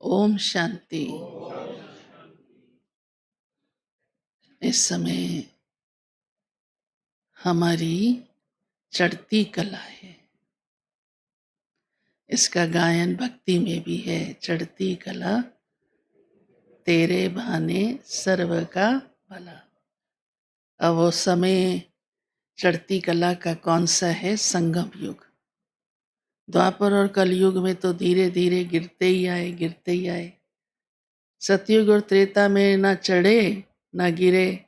ओम शांति। इस समय हमारी चढ़ती कला है। इसका गायन भक्ति में भी है। चढ़ती कला तेरे बहाने सर्व का भला। अब वो समय चढ़ती कला का कौन सा है? संगम युग। द्वापर और कलयुग में तो धीरे धीरे गिरते ही आए। सतयुग और त्रेता में ना चढ़े ना गिरे,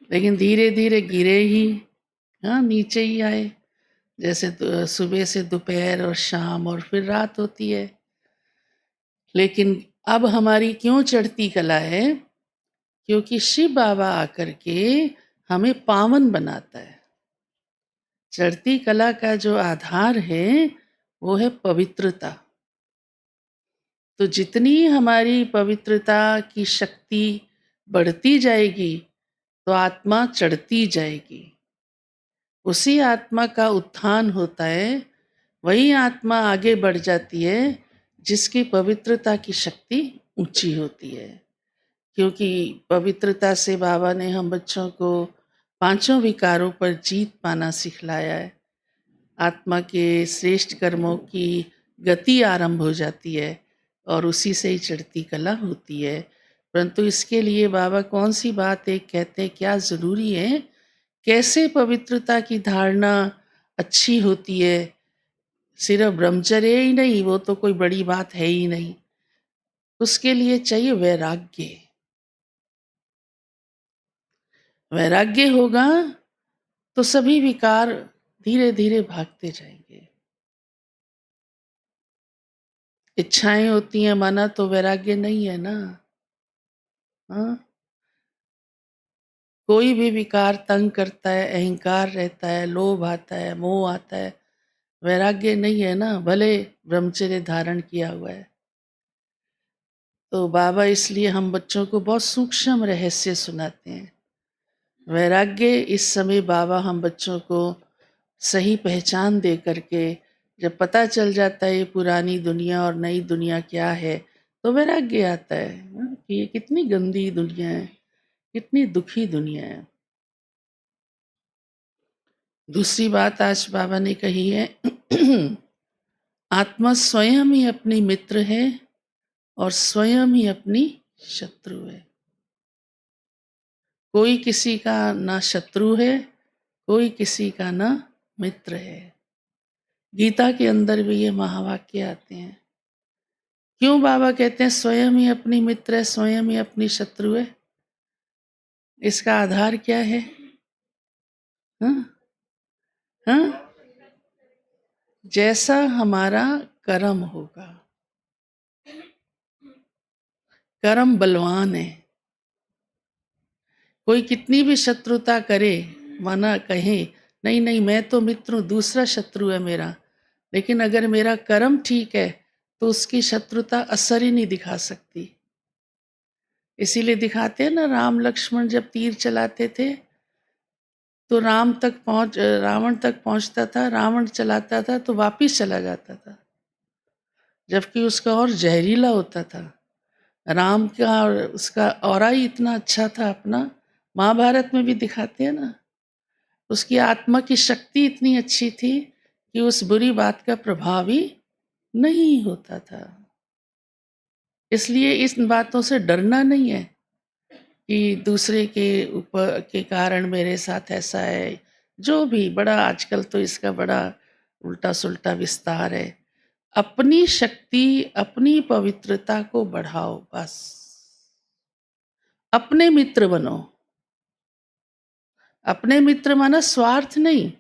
लेकिन धीरे धीरे गिरे ही, हाँ, नीचे ही आए। जैसे सुबह से दोपहर और शाम और फिर रात होती है। लेकिन अब हमारी क्यों चढ़ती कला है? क्योंकि शिव बाबा आकर के हमें पावन बनाता है। चढ़ती कला का जो आधार है वो है पवित्रता। तो जितनी हमारी पवित्रता की शक्ति बढ़ती जाएगी तो आत्मा चढ़ती जाएगी। उसी आत्मा का उत्थान होता है, वही आत्मा आगे बढ़ जाती है जिसकी पवित्रता की शक्ति ऊंची होती है। क्योंकि पवित्रता से बाबा ने हम बच्चों को पांचों विकारों पर जीत पाना सिखलाया है। आत्मा के श्रेष्ठ कर्मों की गति आरंभ हो जाती है और उसी से ही चढ़ती कला होती है। परंतु इसके लिए बाबा कौन सी बात एक कहते हैं, क्या जरूरी है, कैसे पवित्रता की धारणा अच्छी होती है। सिर्फ ब्रह्मचर्य ही नहीं, वो तो कोई बड़ी बात है ही नहीं। उसके लिए चाहिए वैराग्य। वैराग्य होगा तो सभी विकार धीरे धीरे भागते जाएंगे। इच्छाएं होती हैं माना तो वैराग्य नहीं है ना। हाँ, कोई भी विकार तंग करता है, अहंकार रहता है, लोभ आता है, मोह आता है, वैराग्य नहीं है ना, भले ब्रह्मचर्य धारण किया हुआ है। तो बाबा इसलिए हम बच्चों को बहुत सूक्ष्म रहस्य सुनाते हैं। वैराग्य इस समय बाबा हम बच्चों को सही पहचान दे करके, जब पता चल जाता है ये पुरानी दुनिया और नई दुनिया क्या है, तो वैराग्य आता है कि ये कितनी गंदी दुनिया है, कितनी दुखी दुनिया है। दूसरी बात आज बाबा ने कही है आत्मा स्वयं ही अपनी मित्र है और स्वयं ही अपनी शत्रु है। कोई किसी का ना शत्रु है, कोई किसी का ना मित्र है। गीता के अंदर भी ये महावाक्य आते हैं। क्यों बाबा कहते हैं स्वयं ही अपनी मित्र है, स्वयं ही अपनी शत्रु है? इसका आधार क्या है? हाँ? हाँ? जैसा हमारा कर्म होगा। कर्म बलवान है। कोई कितनी भी शत्रुता करे, माना कहे नहीं नहीं मैं तो मित्र हूं, दूसरा शत्रु है मेरा, लेकिन अगर मेरा कर्म ठीक है तो उसकी शत्रुता असर ही नहीं दिखा सकती। इसीलिए दिखाते हैं ना, राम लक्ष्मण जब तीर चलाते थे तो रावण तक पहुंचता था, रावण चलाता था तो वापिस चला जाता था, जबकि उसका और जहरीला होता था। राम का और उसका ऑरा ही इतना अच्छा था अपना। महाभारत में भी दिखाते हैं ना, उसकी आत्मा की शक्ति इतनी अच्छी थी कि उस बुरी बात का प्रभाव ही नहीं होता था। इसलिए इन बातों से डरना नहीं है कि दूसरे के ऊपर के कारण मेरे साथ ऐसा है। जो भी बड़ा आजकल तो इसका बड़ा उल्टा सुल्टा विस्तार है। अपनी शक्ति, अपनी पवित्रता को बढ़ाओ बस। अपने मित्र बनो। अपने मित्र माना स्वार्थ नहीं,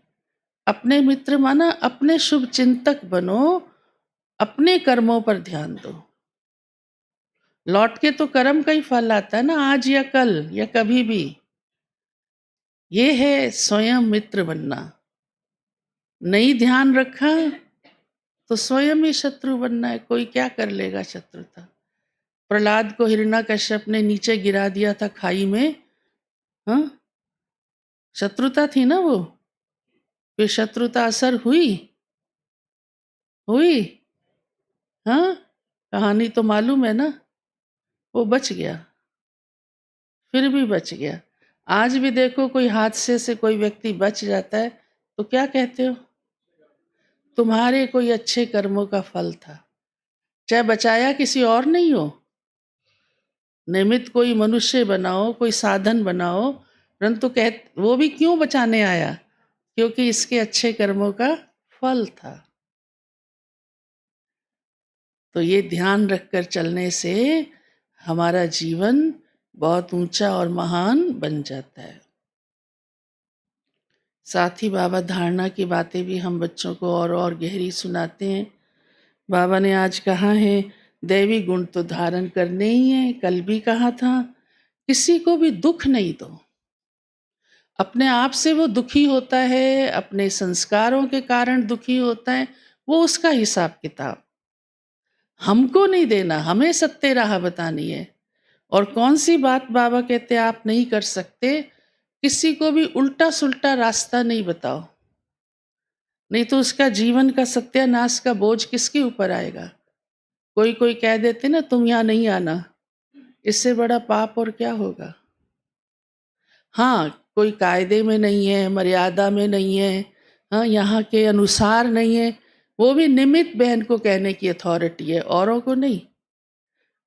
अपने मित्र माना अपने शुभ चिंतक बनो। अपने कर्मों पर ध्यान दो। लौट के तो कर्म का ही फल आता है ना, आज या कल या कभी भी। ये है स्वयं मित्र बनना। नहीं ध्यान रखा तो स्वयं ही शत्रु बनना है। कोई क्या कर लेगा शत्रुता? प्रहलाद को हिरण्यकश्यप ने नीचे गिरा दिया था खाई में। हाँ, शत्रुता थी ना वो। फिर शत्रुता असर हुई? हुई? हाँ, कहानी तो मालूम है ना, वो बच गया, फिर भी बच गया। आज भी देखो कोई हादसे से कोई व्यक्ति बच जाता है तो क्या कहते हो? तुम्हारे कोई अच्छे कर्मों का फल था, चाहे बचाया किसी और नहीं हो। निमित्त कोई मनुष्य बनाओ, कोई साधन बनाओ, परंतु कह वो भी क्यों बचाने आया? क्योंकि इसके अच्छे कर्मों का फल था। तो ये ध्यान रखकर चलने से हमारा जीवन बहुत ऊंचा और महान बन जाता है। साथ ही बाबा धारणा की बातें भी हम बच्चों को और गहरी सुनाते हैं। बाबा ने आज कहा है, दैवी गुण तो धारण करने ही है। कल भी कहा था, किसी को भी दुख नहीं दो। अपने आप से वो दुखी होता है, अपने संस्कारों के कारण दुखी होता है, वो उसका हिसाब किताब। हमको नहीं देना, हमें सत्य राह बतानी है। और कौन सी बात बाबा कहते हैं आप नहीं कर सकते? किसी को भी उल्टा सुल्टा रास्ता नहीं बताओ, नहीं तो उसका जीवन का सत्यानाश का बोझ किसके ऊपर आएगा? कोई कोई कह देते ना, तुम यहाँ नहीं आना, इससे बड़ा पाप और क्या होगा? हाँ, कोई कायदे में नहीं है, मर्यादा में नहीं है, हाँ, यहाँ के अनुसार नहीं है, वो भी निमित्त बहन को कहने की अथॉरिटी है, औरों को नहीं।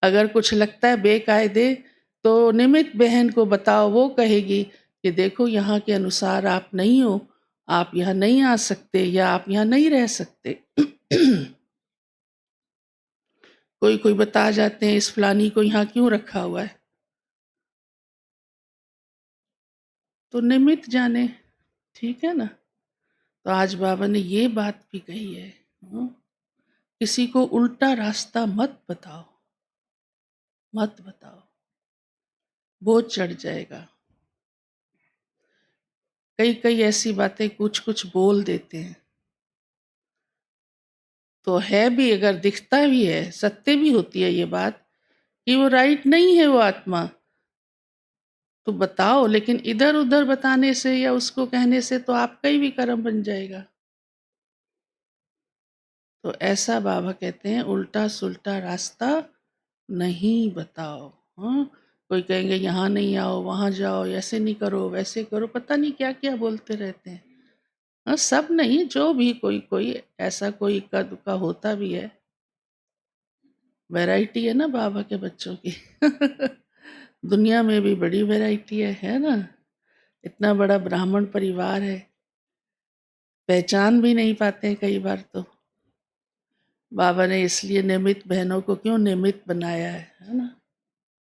अगर कुछ लगता है बेकायदे तो निमित्त बहन को बताओ, वो कहेगी कि देखो यहाँ के अनुसार आप नहीं हो, आप यहाँ नहीं आ सकते या आप यहाँ नहीं रह सकते। कोई कोई बता जाते हैं इस फलानी को यहाँ क्यों रखा हुआ है, तो निमित्त जाने, ठीक है ना। तो आज बाबा ने ये बात भी कही है, किसी को उल्टा रास्ता मत बताओ, मत बताओ, बोझ चढ़ जाएगा। कई कई ऐसी बातें कुछ कुछ बोल देते हैं, तो है भी, अगर दिखता भी है, सत्य भी होती है ये बात कि वो राइट नहीं है वो आत्मा, तो बताओ। लेकिन इधर उधर बताने से या उसको कहने से तो आपका ही भी कर्म बन जाएगा। तो ऐसा बाबा कहते हैं उल्टा सुल्टा रास्ता नहीं बताओ। हाँ, कोई कहेंगे यहाँ नहीं आओ, वहाँ जाओ, ऐसे नहीं करो, वैसे करो, पता नहीं क्या क्या बोलते रहते हैं। हाँ, सब नहीं, जो भी कोई कोई ऐसा कोई इक्का दुक्का होता भी है। वैरायटी है ना बाबा के बच्चों की। दुनिया में भी बड़ी वैरायटी है ना। इतना बड़ा ब्राह्मण परिवार है, पहचान भी नहीं पाते हैं कई बार तो। बाबा ने इसलिए निमित्त बहनों को क्यों निमित्त बनाया है ना।